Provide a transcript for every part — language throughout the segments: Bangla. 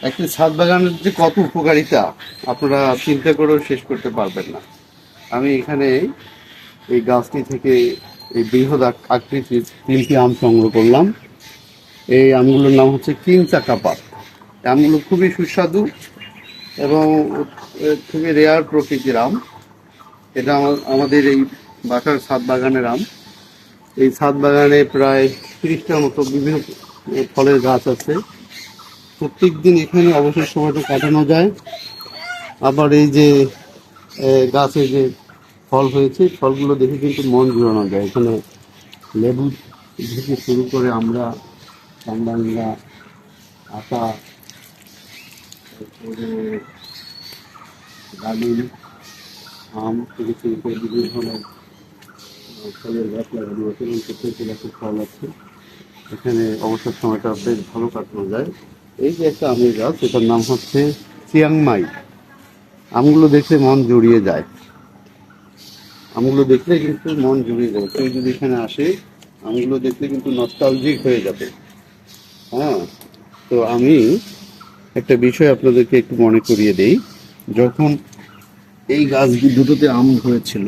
একটি ছাদ বাগানের যে কত উপকারিতা আপনারা চিন্তা করেও শেষ করতে পারবেন না। আমি এখানে এই গাছটি থেকে এই বৃহৎ আকৃতির 3টি আম সংগ্রহ করলাম। এই আমগুলোর নাম হচ্ছে কিং চাকাপাত। আমগুলো খুবই সুস্বাদু এবং খুবই রেয়ার প্রকৃতির আম। এটা আমাদের এই বাসার ছাদ বাগানের আম। এই ছাদ বাগানে প্রায় 30টার মতো বিভিন্ন ফলের গাছ আছে। প্রত্যেক দিন এখানে অবসর সময়টা কাটানো যায়। আবার এই যে গাছে যে ফল হয়েছে, ফলগুলো দেখে কিন্তু মন জুড়ানো যায়। এখানে লেবু থেকে শুরু করে আমরা কামরাঙ্গা, আতা, তারপরে ডালিম, আম থেকে শুরু করে বিভিন্ন ধরনের ফলের গাছ লাগানো আছে এবং প্রত্যেকটি গাছে ফল আছে। এখানে অবসর সময়টা বেশ ভালো কাটানো যায়। এই যে একটা আমের গাছ, এটার নাম হচ্ছে চিয়াংমাই। আমগুলো দেখলে মন জুড়িয়ে যায়। আমগুলো দেখলে কিন্তু মন জুড়িয়ে যাবে। কেউ যদি এখানে আসে, আমগুলো দেখলে কিন্তু নস্টালজিক হয়ে যাবে। হ্যাঁ, তো আমি একটা বিষয় আপনাদেরকে একটু মনে করিয়ে দেই। যখন এই গাছ দুটোতে আম হয়েছিল,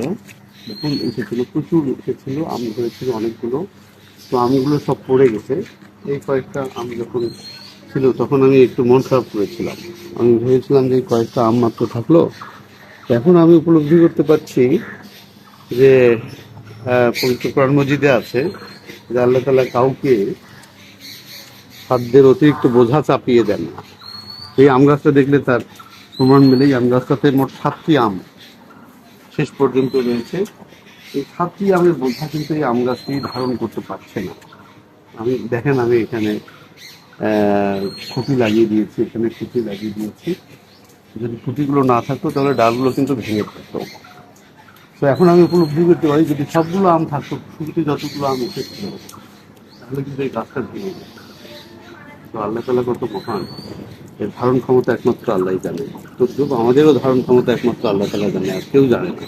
যখন উঠেছিল, প্রচুর উঠেছিল, আম হয়েছিল অনেকগুলো। তো আমগুলো সব পড়ে গেছে। এই কয়েকটা আম যখন ছিল তখন আমি একটু মন খারাপ করেছিলাম। আমি ভেবেছিলাম যে কয়েকটা আম মাত্র থাকলো। এখন আমি উপলব্ধি করতে পারছি যে পবিত্র কোরআন মজিদে আছে যে আল্লাহ তাআলা কাউকে খাদ্যের অতিরিক্ত বোঝা চাপিয়ে দেন না। এই আম গাছটা দেখলে তার প্রমাণ মেলে। আম গাছটাতে মোট 7টি আম শেষ পর্যন্ত রয়েছে। এই 7টি আমের বোঝা কিন্তু এই আম গাছটি ধারণ করতে পারছে না। দেখেন, আমি এখানে খুঁটি লাগিয়ে দিয়েছি, এখানে খুঁটি লাগিয়ে দিয়েছি। যদি খুঁটিগুলো না থাকতো তাহলে ডালগুলো কিন্তু ভেঙে পড়তো। তো এখন আমি উপলব্ধি করতে পারি যদি সবগুলো আম থাকতো, শুরুতে যতগুলো আম এসেছিল, তাহলে কিন্তু এই গাছটা ভেঙে যেত। তো আল্লাহ তাআলা কত মহান, এর ধারণ ক্ষমতা একমাত্র আল্লাহই জানে। তো আমাদেরও ধারণ ক্ষমতা একমাত্র আল্লাহ তাআলা জানে, আর কেউ জানে না।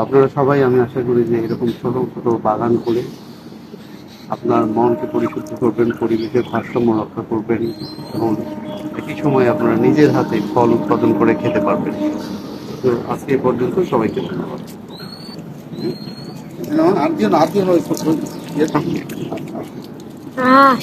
আপনারা সবাই, আমি আশা করি যে এরকম ছোট ছোট বাগান করে আপনার মনকে পরিশুদ্ধ করবেন, পরিবেশের ভারসাম্য রক্ষা করবেন এবং একই সময় আপনারা নিজের হাতে ফল উৎপাদন করে খেতে পারবেন। তো আজকে এ পর্যন্ত, সবাইকে ধন্যবাদ। আর দিও না, আর দিও না, আহ